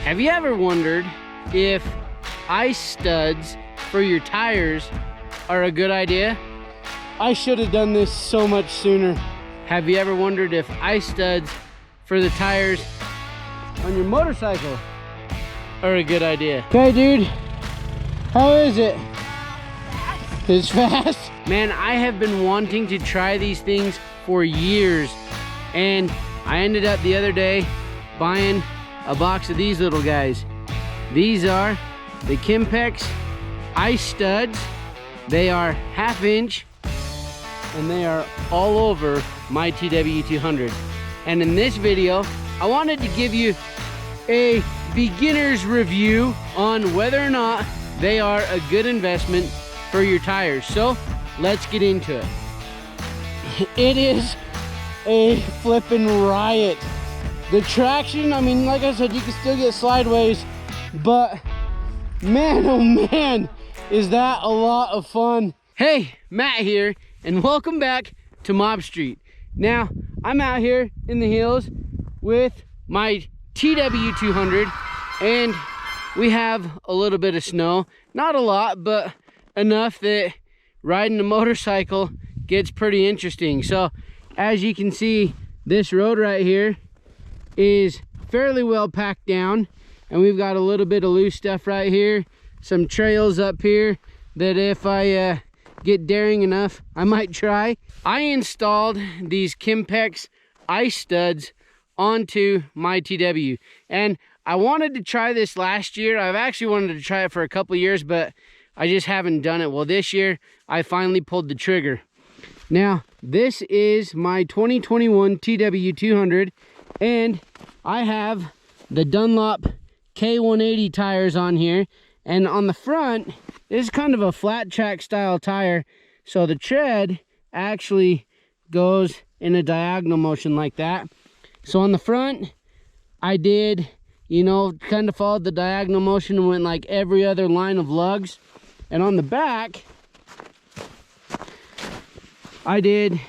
Have you ever wondered if ice studs for your tires are a good idea? I should have done this so much sooner. Have you ever wondered if ice studs for the tires on your motorcycle are a good idea? Okay, dude, how is it? It's fast. Man, I have been wanting to try these things for years, and I ended up the other day buying a box of these little guys. These are the Kimpex Ice Studs. They are 1/2 inch and they are all over my TW200. And in this video, I wanted to give you a beginner's review on whether or not they are a good investment for your tires. So let's get into it. It is a flippin' riot. The traction, I mean, like I said, you can still get sideways, but man, oh man, is that a lot of fun. Hey, Matt here, and welcome back to Mob Street. Now, I'm out here in the hills with my TW200, and we have a little bit of snow. Not a lot, but enough that riding a motorcycle gets pretty interesting. So, as you can see, this road right here is fairly well packed down, and we've got a little bit of loose stuff right here, some trails up here that if I get daring enough, I might try. I installed these Kimpex Ice Studs onto my TW, and I wanted to try this last year. I've actually wanted to try it for a couple years, but I just haven't done it. Well, this year I finally pulled the trigger. Now, this is my 2021 TW200, and I have the Dunlop K180 tires on here, and on the front, this is kind of a flat track style tire, so the tread actually goes in a diagonal motion like that. So on the front, I did, you know, kind of followed the diagonal motion and went like every other line of lugs, and on the back, I did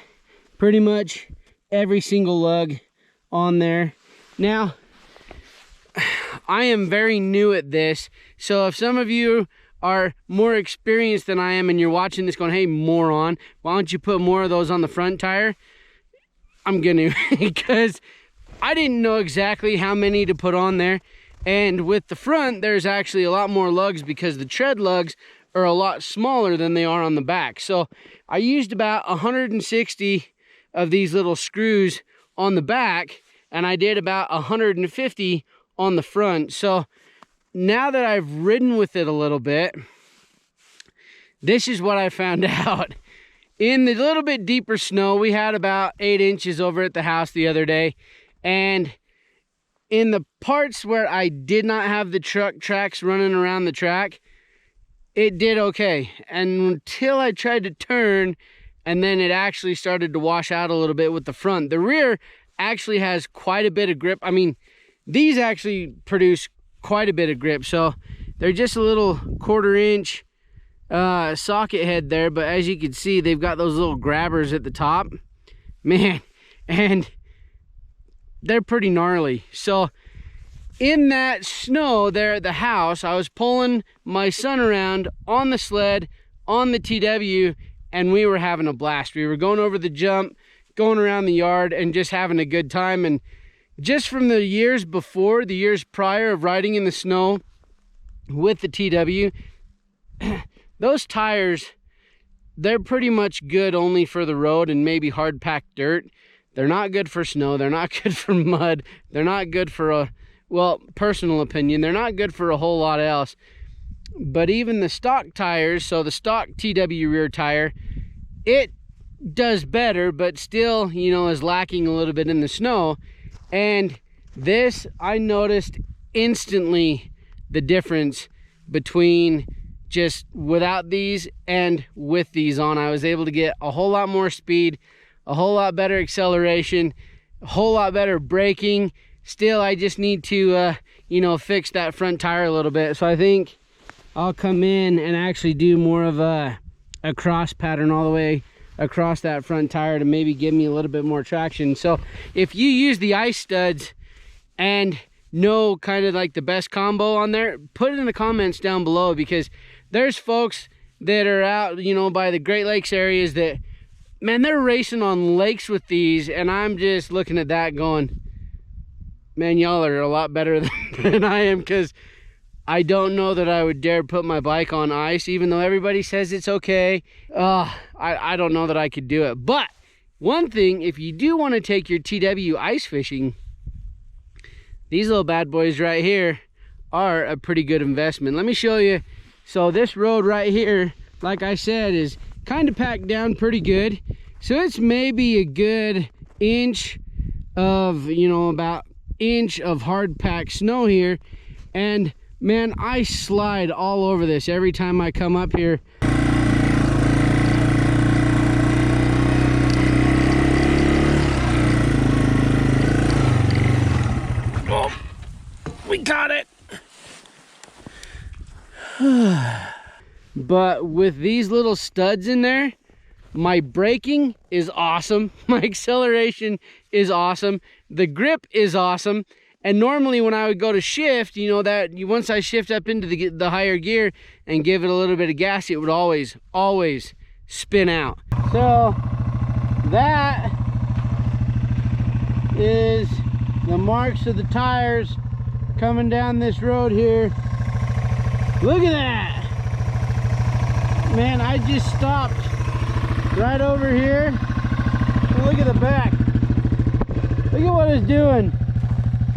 pretty much every single lug on there. Now, I am very new at this, so if some of you are more experienced than I am and you're watching this going, hey, moron, why don't you put more of those on the front tire? I'm gonna, because I didn't know exactly how many to put on there. And with the front, there's actually a lot more lugs because the tread lugs are a lot smaller than they are on the back. So I used about 160 of these little screws on the back, and I did about 150 on the front. So now that I've ridden with it a little bit, this is what I found out. In the little bit deeper snow, we had about 8 inches over at the house the other day, and in the parts where I did not have the truck tracks running around the track, it did okay. And until I tried to turn, and then it actually started to wash out a little bit with the front. The rear actually has quite a bit of grip. I mean, these actually produce quite a bit of grip. So they're just a little 1/4 inch socket head there. But as you can see, they've got those little grabbers at the top. Man, and they're pretty gnarly. So in that snow there at the house, I was pulling my son around on the sled, on the TW, and we were having a blast. We were going over the jump, going around the yard, and just having a good time. And just from the years before, the years prior of riding in the snow with the TW, those tires, they're pretty much good only for the road and maybe hard packed dirt. They're not good for snow. They're not good for mud. They're not good for a, well, personal opinion, they're not good for a whole lot else. But even the stock tires, so the stock TW rear tire, it does better, but still, you know, is lacking a little bit in the snow. And this, I noticed instantly the difference between just without these and with these on. I was able to get a whole lot more speed, a whole lot better acceleration, a whole lot better braking. Still, I just need to, you know, fix that front tire a little bit. So I think I'll come in and actually do more of a cross pattern all the way across that front tire to maybe give me a little bit more traction. So if you use the ice studs and know kind of like the best combo on there, put it in the comments down below, because there's folks that are out, you know, by the Great Lakes areas that, man, they're racing on lakes with these, and I'm just looking at that going, man, y'all are a lot better than I am, because I don't know that I would dare put my bike on ice, even though everybody says it's okay. I don't know that I could do it. But one thing, if you do want to take your TW ice fishing, these little bad boys right here are a pretty good investment. Let me show you. So this road right here, like I said, is kind of packed down pretty good. So it's maybe a good inch of, you know, about inch of hard packed snow here. And man, I slide all over this every time I come up here. Oh, we got it. But with these little studs in there, my braking is awesome. My acceleration is awesome. The grip is awesome. And normally when I would go to shift, you know, that once I shift up into the higher gear and give it a little bit of gas, it would always spin out. So that is the marks of the tires coming down this road here. Look at that. Man, I just stopped right over here. Look at the back. Look at what it's doing.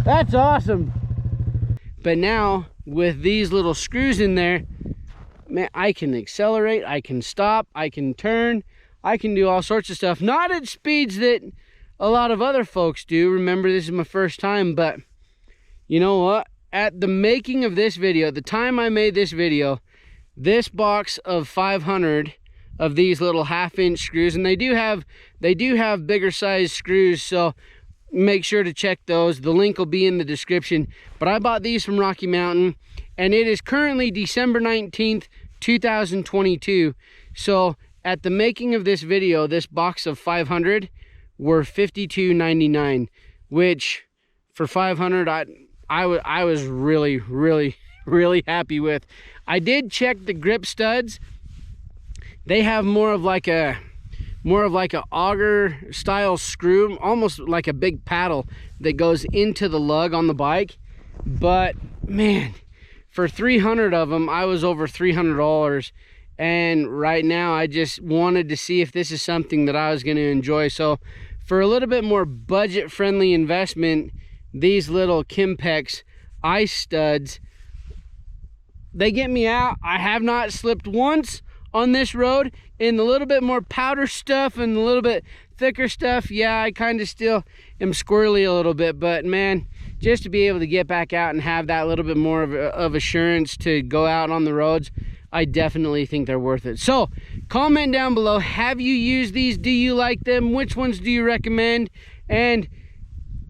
That's awesome. But now with these little screws in there, man, I can accelerate, I can stop, I can turn, I can do all sorts of stuff. Not at speeds that a lot of other folks do. Remember, this is my first time, but you know what? At the making of this video, the time I made this video, this box of 500 of these little 1/2-inch screws, and they do have bigger size screws, so make sure to check those. The link will be in the description. But I bought these from Rocky Mountain, and it is currently December 19th, 2022. So at the making of this video, this box of 500 were $52.99, which for 500 I was really happy with. I did check the grip studs. They have more of like a auger style screw, almost like a big paddle that goes into the lug on the bike. But man, for 300 of them, I was over $300. And right now I just wanted to see if this is something that I was going to enjoy. So for a little bit more budget friendly investment, these little Kimpex Ice Studs, they get me out. I have not slipped once on this road. In the little bit more powder stuff and a little bit thicker stuff, yeah, I kind of still am squirrely a little bit. But man, just to be able to get back out and have that little bit more of assurance to go out on the roads, I definitely think they're worth it. So comment down below, have you used these? Do you like them? Which ones do you recommend? And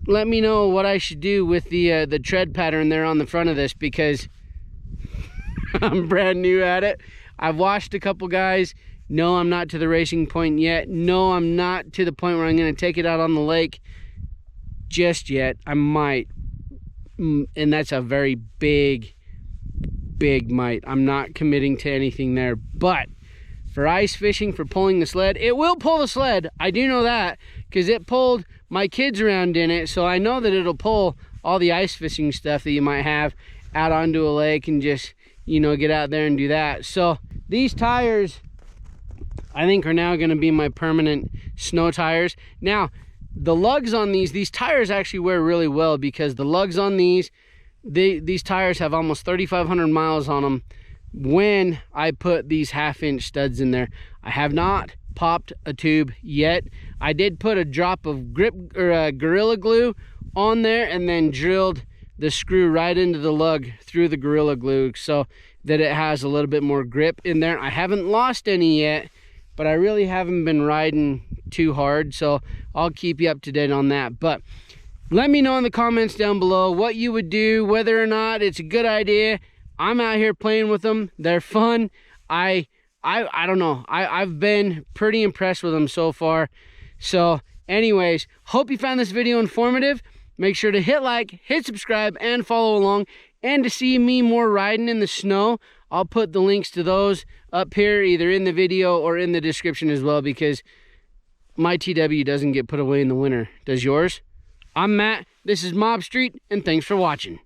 let me know what I should do with the tread pattern there on the front of this, because I'm brand new at it. I've watched a couple guys. No, I'm not to the racing point yet. No, I'm not to the point where I'm going to take it out on the lake just yet. I might, and that's a very big might. I'm not committing to anything there. But for ice fishing, for pulling the sled, it will pull the sled. I do know that, because it pulled my kids around in it. So I know that it'll pull all the ice fishing stuff that you might have out onto a lake and just, you know, get out there and do that. So these tires, I think, are now going to be my permanent snow tires. Now, the lugs on these tires actually wear really well, because the lugs on these tires have almost 3,500 miles on them when I put these 1/2-inch studs in there. I have not popped a tube yet. I did put a drop of Gorilla Glue on there and then drilled the screw right into the lug through the Gorilla Glue so that it has a little bit more grip in there. I haven't lost any yet, but I really haven't been riding too hard, so I'll keep you up to date on that. But let me know in the comments down below what you would do, whether or not it's a good idea. I'm out here playing with them. They're fun. I don't know. I've been pretty impressed with them so far. So anyways, hope you found this video informative. Make sure to hit like, hit subscribe, and follow along. And to see me more riding in the snow, I'll put the links to those up here, either in the video or in the description as well, because my TW doesn't get put away in the winter. Does yours? I'm Matt, this is Mob Street, and thanks for watching.